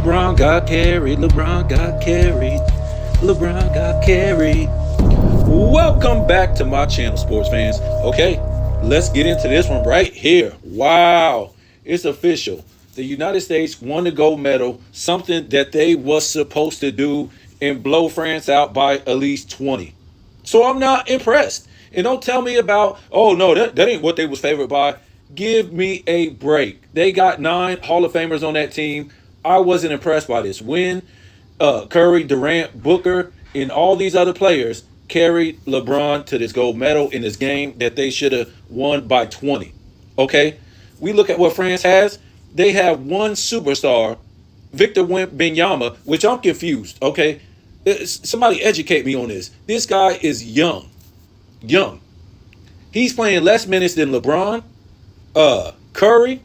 LeBron got carried. LeBron got carried. LeBron got carried. Welcome back to my channel, sports fans. Okay, let's get into this one right here. Wow, it's official. The United States won the gold medal, something that they was supposed to do and blow France out by at least 20. So I'm not impressed. And don't tell me about, oh no, that ain't what they was favored by. Give me a break. They got 9 Hall of Famers on that team. I wasn't impressed by this win. Curry, Durant, Booker, and all these other players carried LeBron to this gold medal in this game that they should have won by 20. Okay? We look at what France has. They have one superstar, Victor Wembanyama, which I'm confused. Okay? Somebody educate me on this. This guy is young. Young. He's playing less minutes than LeBron, Curry,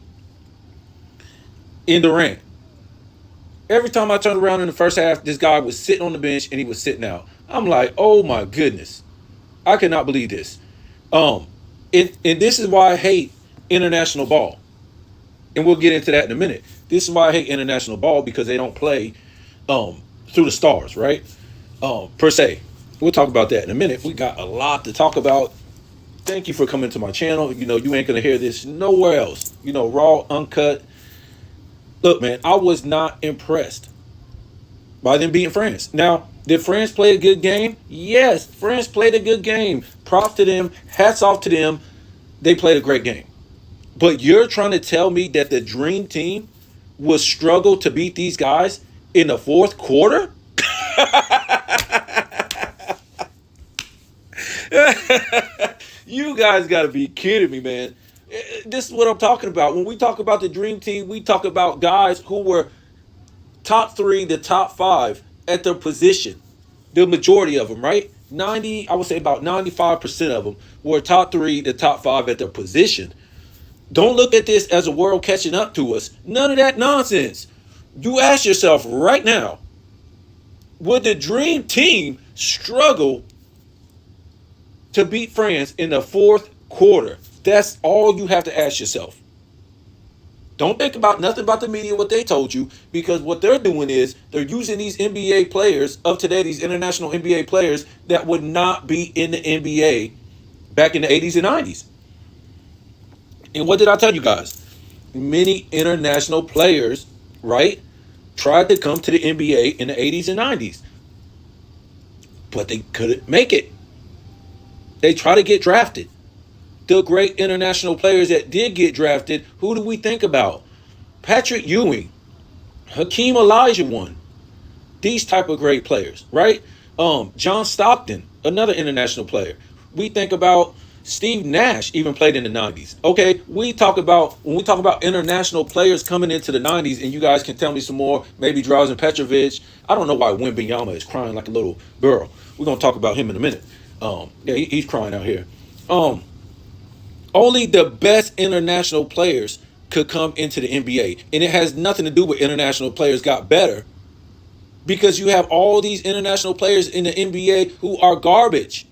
and Durant. Every time I turned around in the first half, this guy was sitting on the bench and he was sitting out. I'm like, oh my goodness. I cannot believe this. And this is why I hate international ball. And we'll get into that in a minute. This is why I hate international ball, because they don't play through the stars, right? Per se. We'll talk about that in a minute. We got a lot to talk about. Thank you for coming to my channel. You know, you ain't going to hear this nowhere else. You know, raw, uncut. Look, man, I was not impressed by them beating France. Now, did France play a good game? Yes, France played a good game. Props to them. Hats off to them. They played a great game. But you're trying to tell me that the dream team will struggle to beat these guys in the fourth quarter? You guys got to be kidding me, man. This is what I'm talking about. When we talk about the dream team, we talk about guys who were top 3 to top 5 at their position. The majority of them, right? I would say about 95% of them were top 3 to top 5 at their position. Don't look at this as a world catching up to us. None of that nonsense. You ask yourself right now, would the dream team struggle to beat France in the fourth quarter? That's all you have to ask yourself. Don't think about nothing about the media, what they told you, because what they're doing is they're using these NBA players of today, these international NBA players that would not be in the NBA back in the 80s and 90s. And what did I tell you guys? Many international players, right, tried to come to the NBA in the 80s and 90s, but they couldn't make it. They try to get drafted. The great international players that did get drafted, who do we think about? Patrick Ewing, Hakeem Olajuwon, these type of great players, right? John Stockton, another international player. We think about Steve Nash, even played in the 90s. Okay, when we talk about international players coming into the 90s, and you guys can tell me some more, maybe Drazen Petrovic. I don't know why Wembanyama is crying like a little girl. We're going to talk about him in a minute. Yeah, he's crying out here. Only the best international players could come into the NBA. And it has nothing to do with international players got better, because you have all these international players in the NBA who are garbage,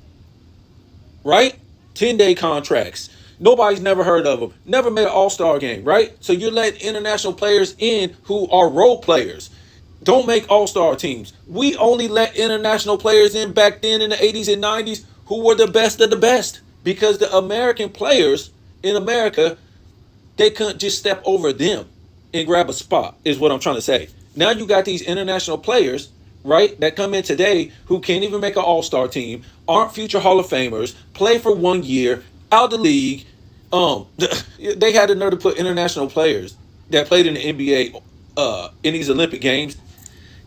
right? 10-day contracts. Nobody's never heard of them. Never made an all-star game, right? So you're letting international players in who are role players. Don't make all-star teams. We only let international players in back then in the 80s and 90s who were the best of the best, because the American players in America, they couldn't just step over them and grab a spot, is what I'm trying to say. Now you got these international players, right, that come in today who can't even make an all-star team, aren't future Hall of Famers, play for 1 year, out of the league. They had the nerve to put international players that played in the NBA in these Olympic Games.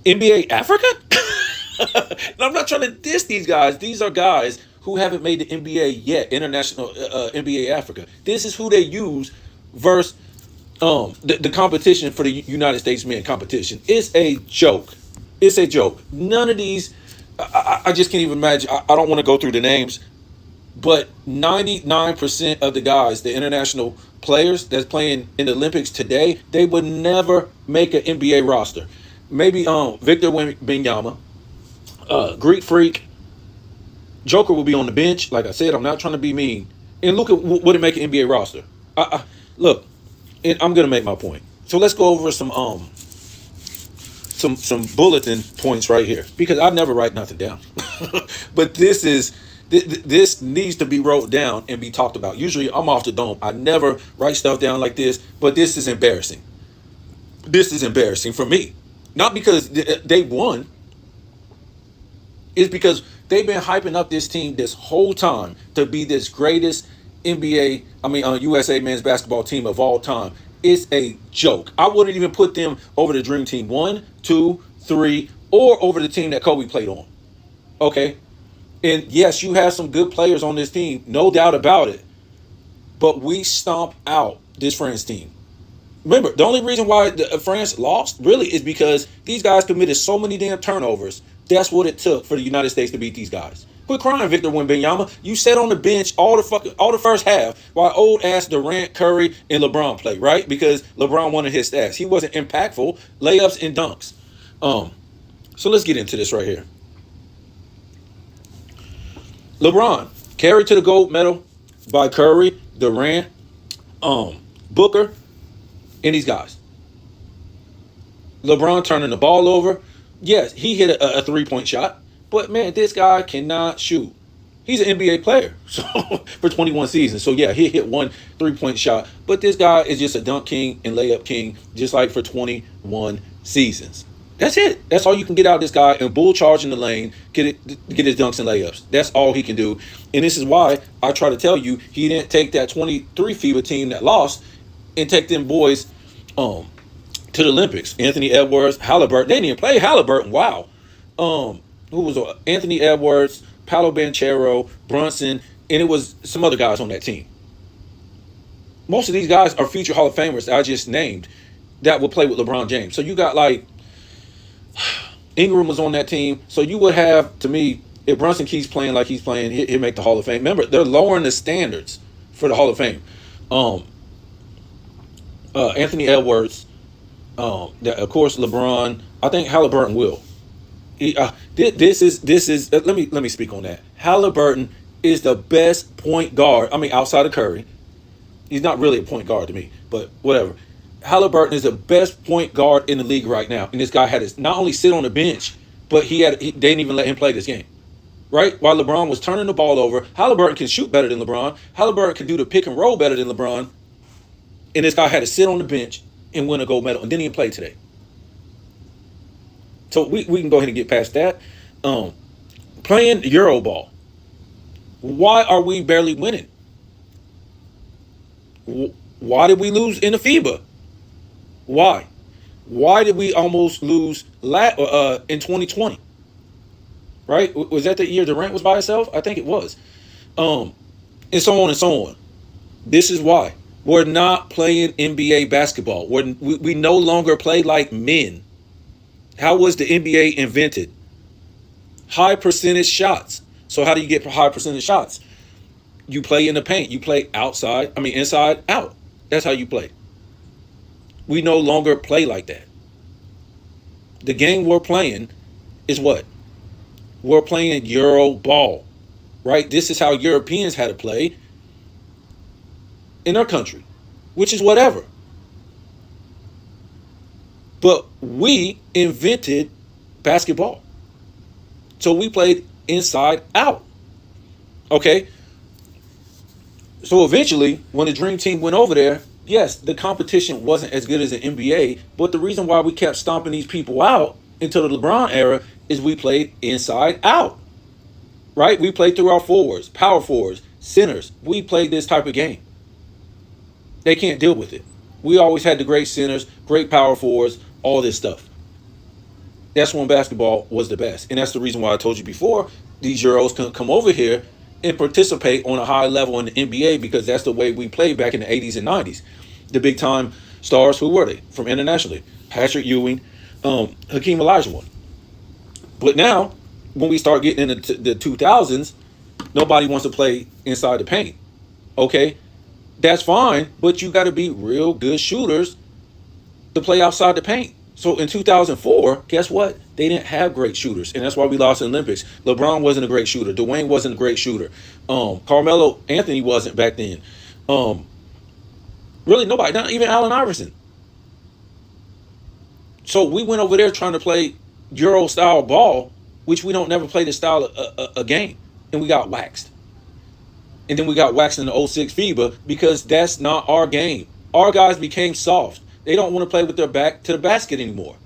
NBA Africa? And I'm not trying to diss these guys. These are guys who haven't made the NBA yet, international NBA Africa. This is who they use versus the competition for the United States men competition. It's a joke. It's a joke. None of these, I just can't even imagine. I don't want to go through the names, but 99% of the guys, the international players that's playing in the Olympics today, they would never make an NBA roster. Maybe Victor Wembanyama, Greek Freak, Joker will be on the bench. Like I said, I'm not trying to be mean. And look at what it make an NBA roster. Look, and I'm gonna make my point. So let's go over some some bulletin points right here because I never write nothing down. But this needs to be wrote down and be talked about. Usually I'm off the dome. I never write stuff down like this, but this is embarrassing. This is embarrassing for me. Not because they won, it's because they've been hyping up this team this whole time to be this greatest USA men's basketball team of all time. It's a joke. I wouldn't even put them over the Dream Team 1, 2, 3, or over the team that Kobe played on. Okay? And yes, you have some good players on this team, no doubt about it. But we stomped out this France team. Remember, the only reason why France lost really is because these guys committed so many damn turnovers. That's what it took for the United States to beat these guys. Quit crying, Victor Wembanyama. You sat on the bench all the first half while old ass Durant, Curry, and LeBron played, right? Because LeBron wanted his stats. He wasn't impactful. Layups and dunks. So let's get into this right here. LeBron carried to the gold medal by Curry, Durant, Booker, and these guys. LeBron turning the ball over. Yes, he hit a three-point shot. But, man, this guy cannot shoot. He's an NBA player for 21 seasons. So, yeah, he hit one three-point shot. But this guy is just a dunk king and layup king, just like for 21 seasons. That's it. That's all you can get out of this guy. And bull charge in the lane, get his dunks and layups. That's all he can do. And this is why I try to tell you he didn't take that 23 FIBA team that lost and take them boys to the Olympics. Anthony Edwards, Halliburton. They didn't even play Halliburton. Wow. Who was Anthony Edwards, Paolo Banchero, Brunson, and it was some other guys on that team. Most of these guys are future Hall of Famers that I just named that would play with LeBron James. So you got like Ingram was on that team. So you would have, to me, if Brunson keeps playing like he's playing, he'll make the Hall of Fame. Remember, they're lowering the standards for the Hall of Fame. Anthony Edwards, of course, LeBron. I think Halliburton will. This is. Let me speak on that. Halliburton is the best point guard. I mean, outside of Curry, he's not really a point guard to me, but whatever. Halliburton is the best point guard in the league right now, and this guy had to not only sit on the bench, but they didn't even let him play this game. Right? While LeBron was turning the ball over, Halliburton can shoot better than LeBron. Halliburton can do the pick and roll better than LeBron, and this guy had to sit on the bench and win a gold medal, and didn't even play today. So we can go ahead and get past that. Playing Euro ball. Why are we barely winning? Why did we lose in the FIBA? Why? Why did we almost lose in 2020? Right? Was that the year Durant was by himself? I think it was. And so on and so on. This is why. We're not playing NBA basketball. We no longer play like men. How was the NBA invented? High percentage shots. So how do you get high percentage shots? You play in the paint. You play inside, out. That's how you play. We no longer play like that. The game we're playing is what? We're playing Euro ball, right? This is how Europeans had to play in their country, which is whatever. But we invented basketball. So we played inside out. Okay? So eventually, when the Dream Team went over there, yes, the competition wasn't as good as the NBA, but the reason why we kept stomping these people out until the LeBron era is we played inside out. Right? We played through our forwards, power forwards, centers. We played this type of game. They can't deal with it. We always had the great centers, great power forwards, all this stuff. That's when basketball was the best. And that's the reason why I told you before, these Euros can come over here and participate on a high level in the NBA, because that's the way we played back in the 80s and 90s. The big time stars, who were they from internationally? Patrick Ewing, Hakeem Olajuwon. But now, when we start getting into the 2000s, nobody wants to play inside the paint. Okay? That's fine, but you got to be real good shooters to play outside the paint. So in 2004, guess what? They didn't have great shooters, and that's why we lost the Olympics. LeBron wasn't a great shooter. Dwayne wasn't a great shooter. Carmelo Anthony wasn't back then. Really nobody, not even Allen Iverson. So we went over there trying to play Euro style ball, which we don't never play this style of game, and we got waxed. And then we got waxed in the '06 FIBA because that's not our game. Our guys became soft. They don't want to play with their back to the basket anymore.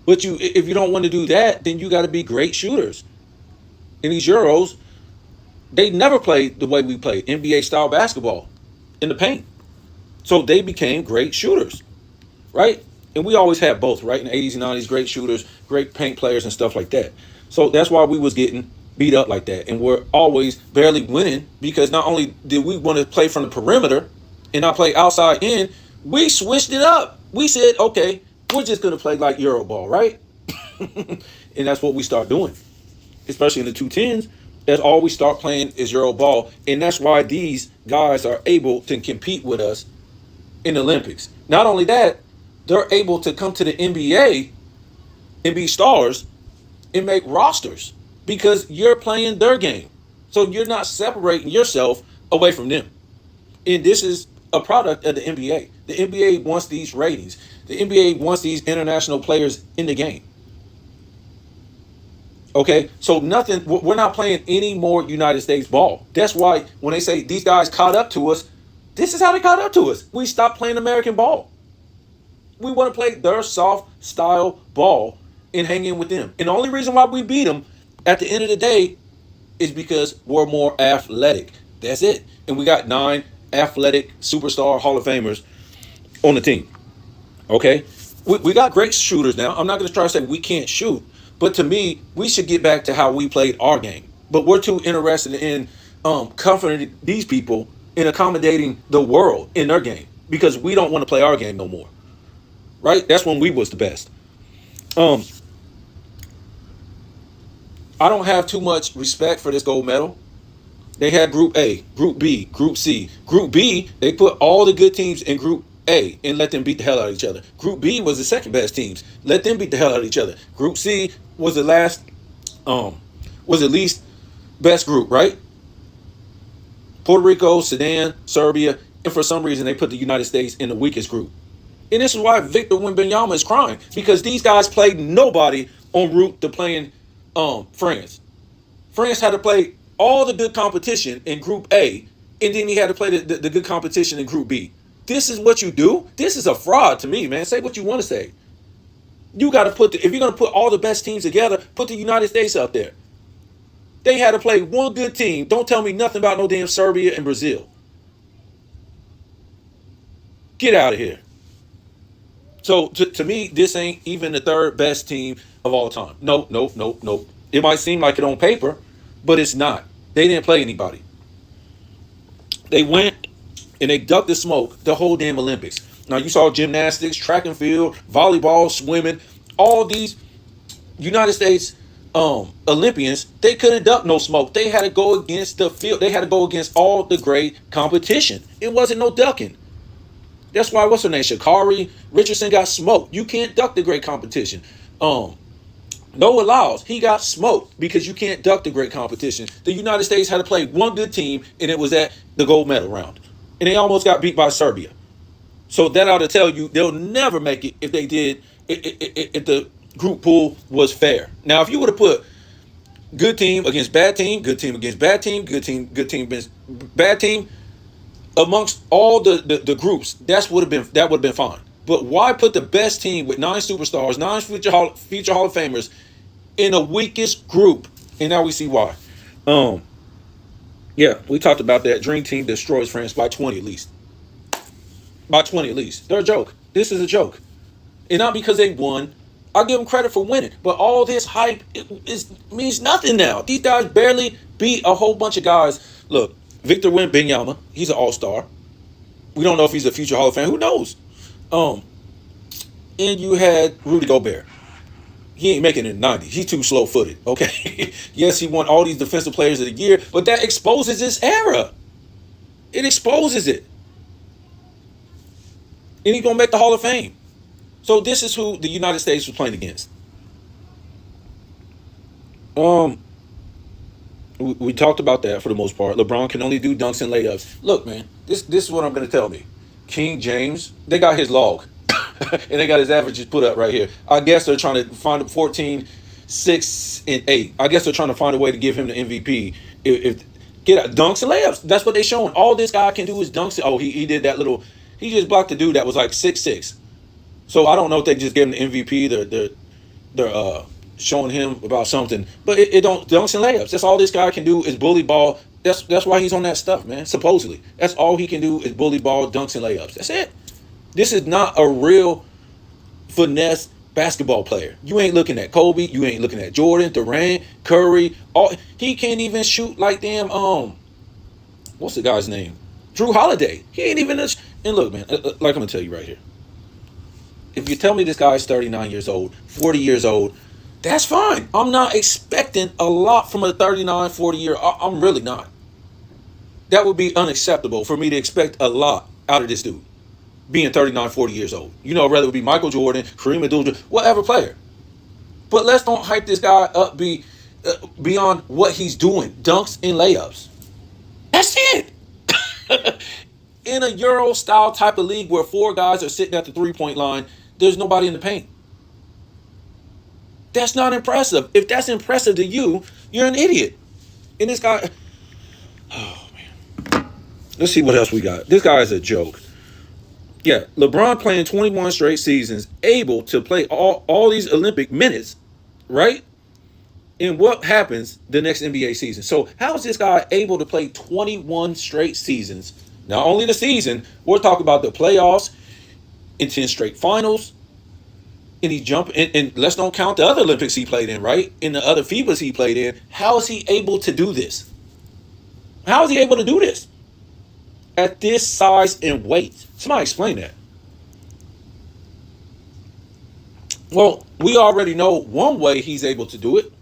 But if you don't want to do that, then you got to be great shooters. In these Euros, they never played the way we played NBA style basketball in the paint. So they became great shooters, right? And we always had both, right? In the '80s and '90s, great shooters, great paint players and stuff like that. So that's why we was getting beat up like that. And we're always barely winning because not only did we want to play from the perimeter and not play outside in, we switched it up. We said, okay, we're just going to play like Euro ball, right? And that's what we start doing, especially in the 210s. That's all we start playing is Euro ball. And that's why these guys are able to compete with us in the Olympics. Not only that, they're able to come to the NBA and be stars and make rosters because you're playing their game. So you're not separating yourself away from them. And this is a product of the NBA. The NBA wants these ratings. The NBA wants these international players in the game. Okay, so we're not playing any more United States ball. That's why when they say these guys caught up to us, this is how they caught up to us. We stopped playing American ball. We want to play their soft style ball and hang in with them. And the only reason why we beat them at the end of the day is because we're more athletic. That's it. And we got 9 athletic superstar Hall of Famers on the team. Okay? We got great shooters now. I'm not going to try to say we can't shoot. But to me, we should get back to how we played our game. But we're too interested in comforting these people and accommodating the world in their game because we don't want to play our game no more. Right? That's when we was the best. I don't have too much respect for this gold medal. They had Group A, Group B, Group C. Group B, they put all the good teams in Group A and let them beat the hell out of each other. Group B was the second best teams. Let them beat the hell out of each other. Group C was the least best group, right? Puerto Rico, Sudan, Serbia, and for some reason they put the United States in the weakest group. And this is why Victor Wembanyama is crying because these guys played nobody en route to playing France. France had to play all the good competition in Group A, and then he had to play the good competition in Group B. This is what you do? This is a fraud to me, man. Say what you want to say. You got to if you're going to put all the best teams together, put the United States up there. They had to play one good team. Don't tell me nothing about no damn Serbia and Brazil. Get out of here. So to me, this ain't even the third best team of all time. Nope. It might seem like it on paper, but it's not. They didn't play anybody. They went and they ducked the smoke the whole damn Olympics. Now you saw gymnastics, track and field, volleyball, swimming, all these United States Olympians, they couldn't duck no smoke. They had to go against the field. They had to go against all the great competition. It wasn't no ducking. That's why, what's her name? Sha'Carri Richardson got smoked. You can't duck the great competition. Noah Lyles, he got smoked because you can't duck the great competition. The United States had to play one good team, and it was at the gold medal round. And they almost got beat by Serbia. So that ought to tell you they'll never make it if they did, if the group pool was fair. Now, if you would have put good team against bad team, good team against bad team, good team against bad team, amongst all the groups, that would have been fine. But why put the best team with 9 superstars, 9 future Hall of Famers in the weakest group? And now we see why. Yeah, we talked about that. Dream Team destroys France by 20 at least. By 20 at least. They're a joke. This is a joke. And not because they won. I'll give them credit for winning. But all this hype means nothing now. These guys barely beat a whole bunch of guys. Look, Victor Wembanyama, he's an all-star. We don't know if he's a future Hall of Fame. Who knows? And you had Rudy Gobert. He ain't making it in the 90s. He's too slow-footed, okay? Yes, he won all these defensive players of the year, but that exposes this era. It exposes it. And he's going to make the Hall of Fame. So this is who the United States was playing against. We talked about that for the most part. LeBron can only do dunks and layups. Look, man, this is what I'm going to tell me. King James, they got his log. And they got his averages put up right here. I guess they're trying to find a 14, 6, and 8. I guess they're trying to find a way to give him the MVP. If get out, dunks and layups. That's what they're showing. All this guy can do is dunks. Oh, he did that little. He just blocked a dude that was like 6'6". So I don't know if they just gave him the MVP. They're showing him about something, but it don't dunks and layups. That's all this guy can do is bully ball. That's why he's on that stuff, man. Supposedly, that's all he can do is bully ball, dunks and layups. That's it. This is not a real finesse basketball player. You ain't looking at Kobe. You ain't looking at Jordan, Durant, Curry. All he can't even shoot like damn. What's the guy's name? Drew Holiday. He ain't even. And look, man. Like I'm gonna tell you right here. If you tell me this guy is 39 years old, 40 years old, that's fine. I'm not expecting a lot from a 39, 40 year. I'm really not. That would be unacceptable for me to expect a lot out of this dude being 39, 40 years old. You know, whether it be Michael Jordan, Kareem Abdul-Jabbar, whatever player. But let's don't hype this guy up beyond what he's doing. Dunks and layups. That's it. In a Euro style type of league where four guys are sitting at the 3-point line, there's nobody in the paint. That's not impressive. If that's impressive to you, you're an idiot. And this guy, oh man. Let's see what else we got. This guy is a joke. Yeah, LeBron playing 21 straight seasons, able to play all these Olympic minutes, right? And what happens the next NBA season? So how is this guy able to play 21 straight seasons? Not only the season, we're talking about the playoffs in 10 straight finals. And he jumped, and let's don't count the other Olympics he played in, right? In the other FIBAs he played in. How is he able to do this? How is he able to do this? At this size and weight. Somebody explain that. Well, we already know one way he's able to do it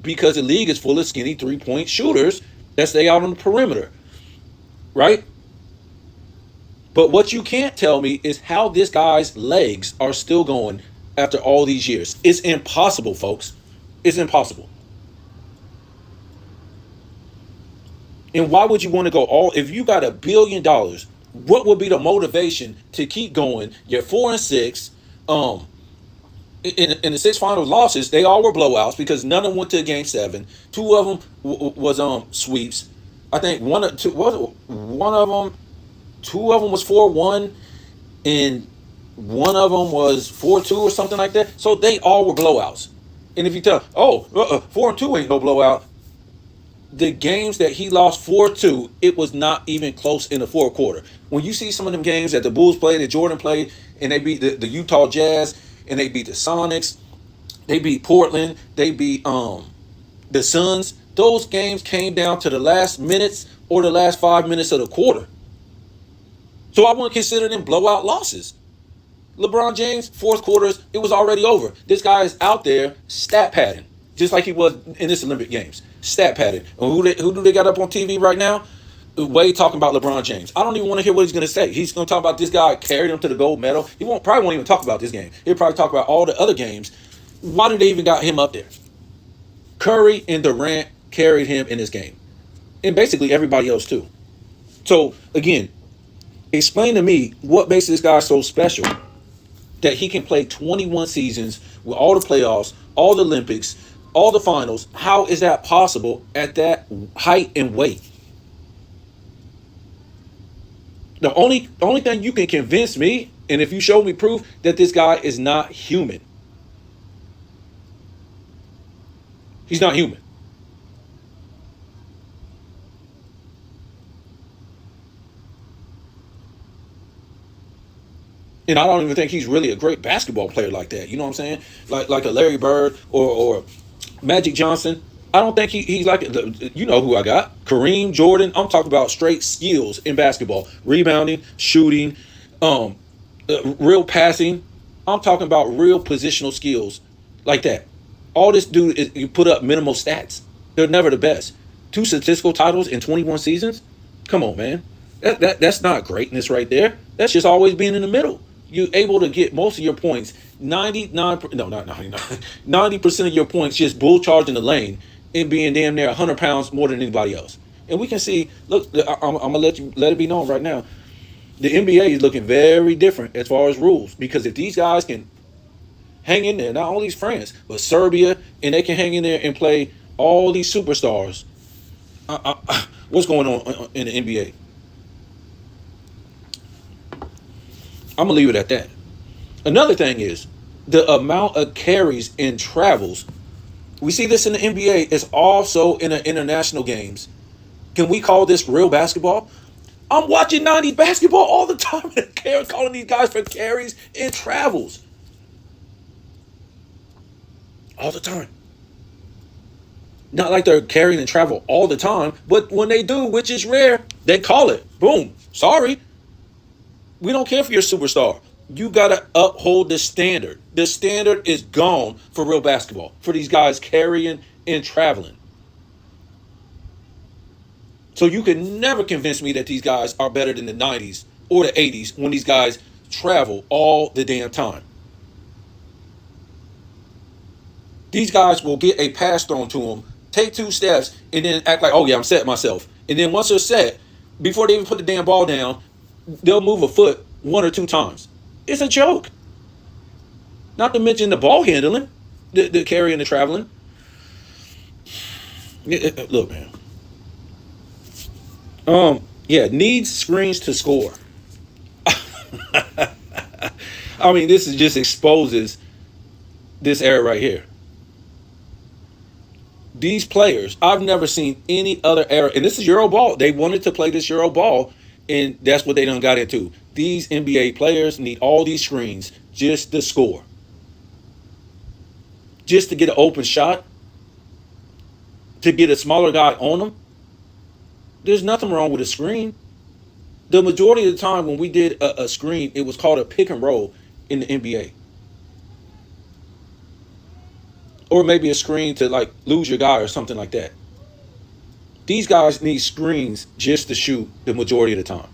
because the league is full of skinny 3-point shooters that stay out on the perimeter, right? But what you can't tell me is how this guy's legs are still going after all these years. It's impossible, folks. It's impossible. And why would you want to go all? If you got $1 billion, what would be the motivation to keep going? You're 4-6. In the 6 final losses, they all were blowouts because none of them went to Game 7. 2 of them was sweeps. I think one of them, 2 of them was 4-1, and one of them was 4-2 or something like that. So they all were blowouts. And if you tell, 4-2 ain't no blowout. The games that he lost 4-2, it was not even close in the fourth quarter. When you see some of them games that the Bulls played, that Jordan played, and they beat the Utah Jazz, and they beat the Sonics, they beat Portland, they beat the Suns. Those games came down to the last minutes or the last 5 minutes of the quarter. So I wouldn't consider them blowout losses. LeBron James, fourth quarters, it was already over. This guy is out there stat padding, just like he was in this Olympic Games. Stat padding. And who do they got up on TV right now? Wade talking about LeBron James. I don't even want to hear what he's going to say. He's going to talk about this guy carried him to the gold medal. He probably won't even talk about this game. He'll probably talk about all the other games. Why did they even got him up there? Curry and Durant carried him in this game. And basically everybody else too. So, again, explain to me what makes this guy so special that he can play 21 seasons with all the playoffs, all the Olympics, all the finals. How is that possible at that height and weight? The only thing you can convince me, and if you show me proof that this guy is not human. He's not human. And I don't even think he's really a great basketball player like that. You know what I'm saying? Like a Larry Bird or Magic Johnson. I don't think he's like, you know who I got. Kareem, Jordan. I'm talking about straight skills in basketball. Rebounding, shooting, real passing. I'm talking about real positional skills like that. All this dude is, you put up minimal stats. They're never the best. 2 statistical titles in 21 seasons? Come on, man. That's not greatness right there. That's just always being in the middle. You're able to get most of your points, 90% of your points just bull charging the lane and being damn near 100 pounds more than anybody else. And we can see, look, I'm going to let it be known right now. The NBA is looking very different as far as rules, because if these guys can hang in there, not only France but Serbia, and they can hang in there and play all these superstars, what's going on in the NBA? I'm gonna leave it at that. Another thing is the amount of carries and travels. We see this in the NBA. It's also in the international games. Can we call this real basketball? I'm watching 90s basketball all the time. And calling these guys for carries and travels all the time. Not like they're carrying and travel all the time, but when they do, which is rare, they call it. Boom. Sorry. We don't care for your superstar. You got to uphold the standard. The standard is gone for real basketball, for these guys carrying and traveling. So you can never convince me that these guys are better than the 90s or the 80s when these guys travel all the damn time. These guys will get a pass thrown to them, take 2 steps, and then act like, oh yeah, I'm set myself. And then once they're set, before they even put the damn ball down, they'll move a foot 1 or 2 times. It's a joke. Not to mention the ball handling, the carrying, the traveling. Look, man. Yeah, needs screens to score. I mean, this is just exposes this era right here. These players, I've never seen any other era, and this is Euro ball. They wanted to play this Euro ball, and that's what they done got into. These NBA players need all these screens just to score. Just to get an open shot, to get a smaller guy on them. There's nothing wrong with a screen. The majority of the time when we did a screen, it was called a pick and roll in the NBA. Or maybe a screen to like lose your guy or something like that. These guys need screens just to shoot the majority of the time.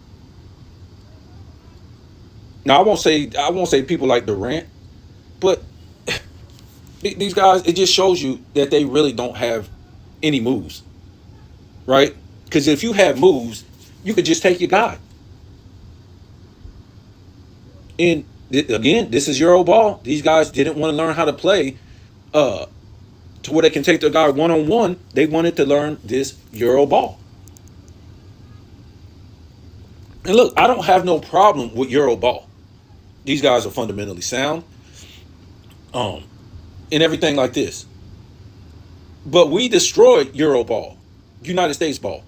Now I won't say people like Durant, but these guys, it just shows you that they really don't have any moves. Right? Because if you have moves, you could just take your guy. And again, this is Euro ball. These guys didn't want to learn how to play to where they can take their guy one-on-one. They wanted to learn this Euro ball. And look, I don't have no problem with Euro ball. These guys are fundamentally sound, and everything like this. But we destroyed Euro ball, United States ball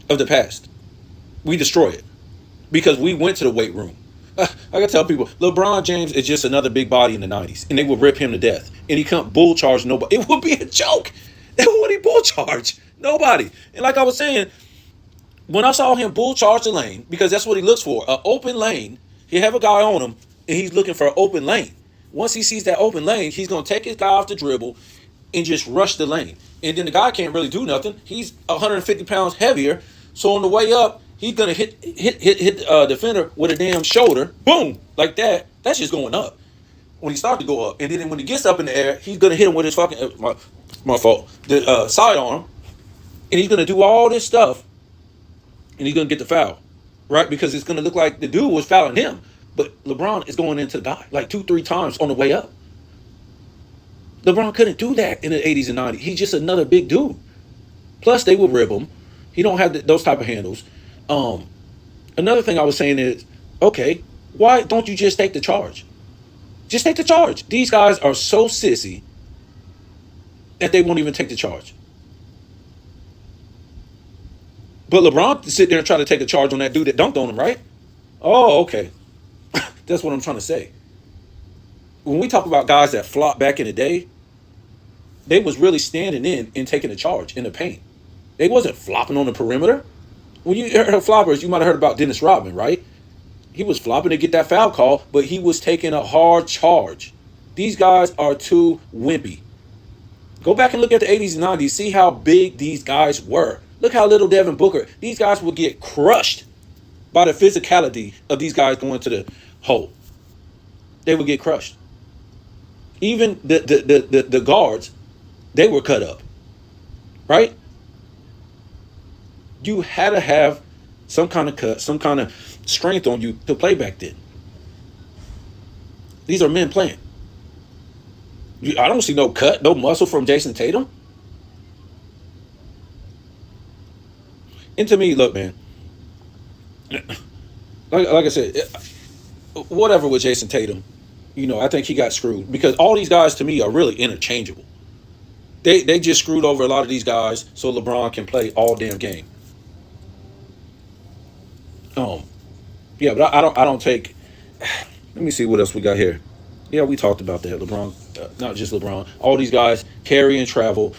of the past. We destroyed it because we went to the weight room. I gotta tell people, LeBron James is just another big body in the 90s, and they would rip him to death. And he couldn't bull charge nobody. It would be a joke. Who would he bull charge? Nobody. And like I was saying, when I saw him bull charge the lane, because that's what he looks for, an open lane, he have a guy on him, and he's looking for an open lane. Once he sees that open lane, he's going to take his guy off the dribble and just rush the lane. And then the guy can't really do nothing. He's 150 pounds heavier. So on the way up, he's going to hit the defender with a damn shoulder. Boom. Like that. That's just going up. When he starts to go up. And then when he gets up in the air, he's going to hit him with his fucking, my fault, the sidearm. And he's going to do all this stuff. And he's going to get the foul. Right? Because it's going to look like the dude was fouling him. But LeBron is going into the guy like 2-3 times on the way up. LeBron couldn't do that in the 80s and 90s. He's just another big dude. Plus, they would rib him. He don't have those type of handles. Another thing I was saying is, okay, why don't you just take the charge? Just take the charge. These guys are so sissy that they won't even take the charge. But LeBron sit there and try to take a charge on that dude that dunked on him, right? Oh, okay. That's what I'm trying to say. When we talk about guys that flopped back in the day, they was really standing in and taking a charge in the paint. They wasn't flopping on the perimeter. When you heard of floppers, you might have heard about Dennis Rodman, right? He was flopping to get that foul call, but he was taking a hard charge. These guys are too wimpy. Go back and look at the 80s and 90s. See how big these guys were. Look how little Devin Booker. These guys would get crushed by the physicality of these guys going to the hole. They would get crushed. Even the guards, they were cut up. Right? You had to have some kind of cut, some kind of strength on you to play back then. These are men playing. I don't see no cut, no muscle from Jason Tatum. And to me, look, man, like I said, whatever with Jason Tatum, I think he got screwed because all these guys to me are really interchangeable. They just screwed over a lot of these guys so LeBron can play all damn game. Um, yeah, but I don't take. Let me see what else we got here. Yeah, we talked about that. LeBron, not just LeBron. All these guys carry and travel.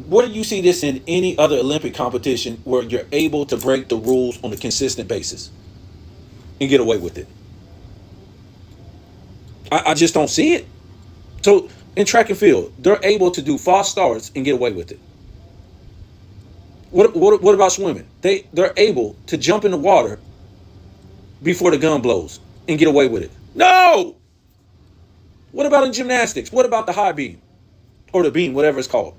What do you see this in any other Olympic competition where you're able to break the rules on a consistent basis and get away with it? I just don't see it. So in track and field, they're able to do false starts and get away with it. What about swimming? They're able to jump in the water before the gun blows and get away with it. No. What about in gymnastics? What about the high beam or the beam, whatever it's called?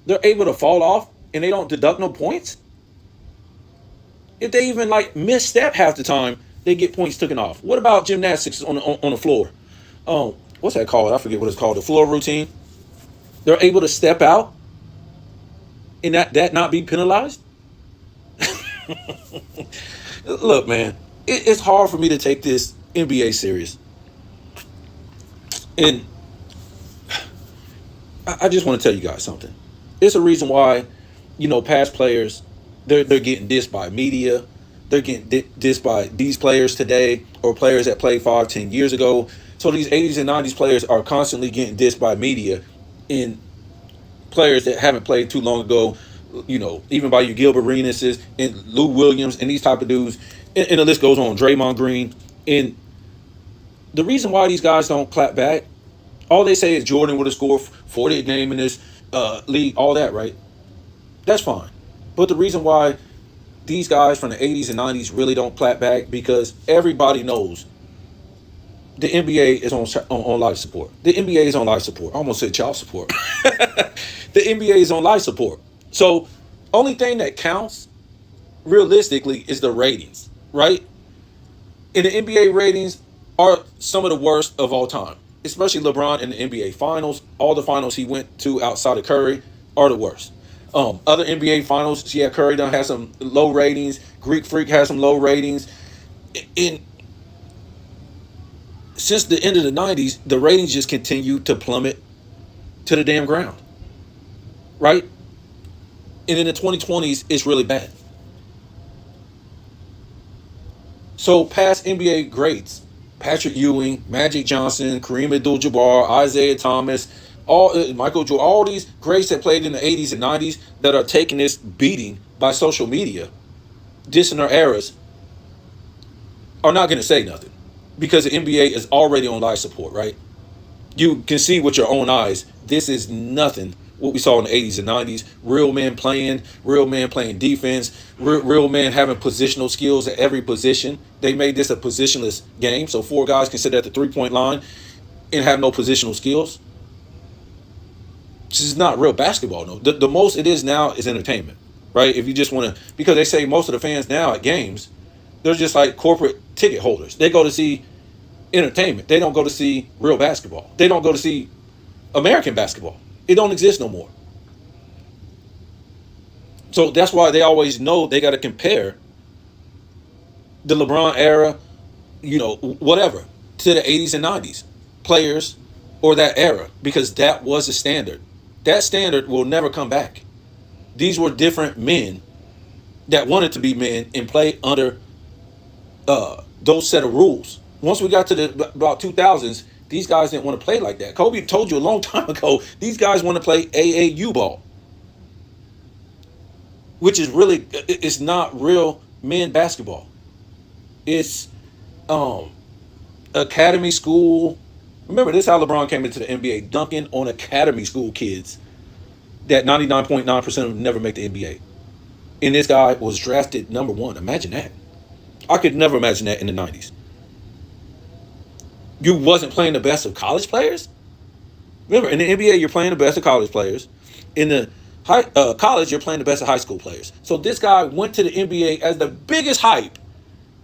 They're able to fall off and they don't deduct no points. If they even misstep half the time, they get points taken off. What about gymnastics on the floor? What's that called? I forget what it's called. The floor routine. They're able to step out and that not be penalized. Look, man, it's hard for me to take this NBA serious, and I just want to tell you guys something. It's a reason why, past players, they're getting dissed by media. They're getting dissed by these players today or players that played 5, 10 years ago. So these 80s and 90s players are constantly getting dissed by media and players that haven't played too long ago, even by you Gilbert Arenas and Lou Williams and these type of dudes. And the list goes on, Draymond Green. And the reason why these guys don't clap back, all they say is Jordan would have scored 40 a game in this league, all that, right? That's fine. But the reason why these guys from the 80s and 90s really don't clap back because everybody knows the NBA is on life support. The NBA is on life support. I almost said child support. The NBA is on life support. So only thing that counts realistically is the ratings, right? And the NBA ratings are some of the worst of all time, especially LeBron in the NBA finals. All the finals he went to outside of Curry are the worst. Other NBA finals, yeah, Curry done has some low ratings. Greek Freak has some low ratings. And since the end of the 90s, the ratings just continue to plummet to the damn ground, right? And in the 2020s, it's really bad. So past NBA greats, Patrick Ewing, Magic Johnson, Kareem Abdul-Jabbar, Isaiah Thomas, Michael Jordan, all these greats that played in the 80s and 90s that are taking this beating by social media, dissing their eras, are not going to say nothing because the NBA is already on life support, right? You can see with your own eyes, this is nothing what we saw in the 80s and 90s. Real men playing defense, real men having positional skills at every position. They made this a positionless game, so 4 guys can sit at the 3-point line and have no positional skills. This is not real basketball, no. The most it is now is entertainment, right? If you just want to, because they say most of the fans now at games, they're just like corporate ticket holders. They go to see entertainment. They don't go to see real basketball. They don't go to see American basketball. It don't exist no more. So that's why they always know they got to compare the LeBron era, whatever, to the 80s and 90s players or that era, because that was the standard. That standard will never come back. These were different men that wanted to be men and play under those set of rules. Once we got to the about 2000s, these guys didn't want to play like that. Kobe told you a long time ago, these guys want to play AAU ball, which is really, it's not real men basketball. It's academy school. Remember, this is how LeBron came into the NBA, dunking on academy school kids that 99.9% of them never make the NBA. And this guy was drafted number 1. Imagine that. I could never imagine that in the 90s. You wasn't playing the best of college players? Remember, in the NBA, you're playing the best of college players. In the college, you're playing the best of high school players. So this guy went to the NBA as the biggest hype,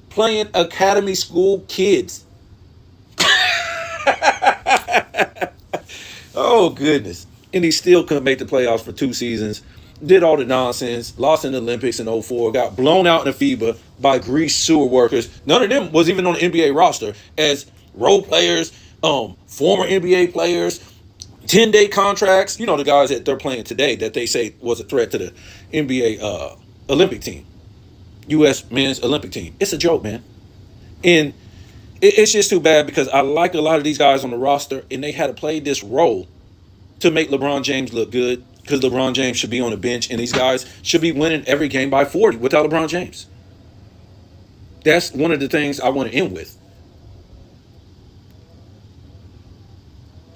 playing academy school kids. Oh goodness! And he still couldn't make the playoffs for 2 seasons. Did all the nonsense. Lost in the Olympics in '04. Got blown out in the FIBA by Greece sewer workers. None of them was even on the NBA roster as role players, former NBA players, 10-day contracts. You know, the guys that they're playing today that they say was a threat to the NBA Olympic team, U.S. men's Olympic team. It's a joke, man. And it's just too bad because I like a lot of these guys on the roster, and they had to play this role to make LeBron James look good because LeBron James should be on the bench, and these guys should be winning every game by 40 without LeBron James. That's one of the things I want to end with.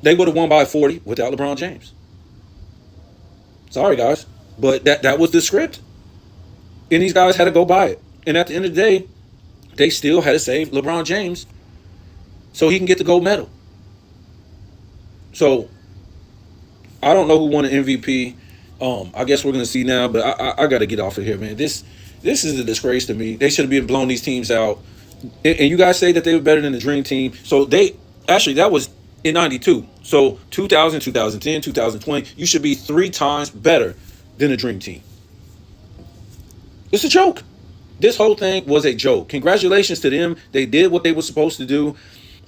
They would have won by 40 without LeBron James. Sorry, guys. But that was the script. And these guys had to go by it. And at the end of the day, they still had to save LeBron James so he can get the gold medal. So I don't know who won an MVP. I guess we're gonna see now, but I got to get off of here, man. This is a disgrace to me. They should have been blowing these teams out. And you guys say that they were better than the Dream Team. So they actually that was in '92. So 2000, 2010, 2020, you should be 3 times better than the Dream Team. It's a joke. This whole thing was a joke. Congratulations to them. They did what they were supposed to do.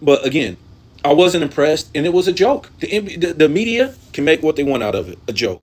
But again, I wasn't impressed, and it was a joke. The media can make what they want out of it, a joke.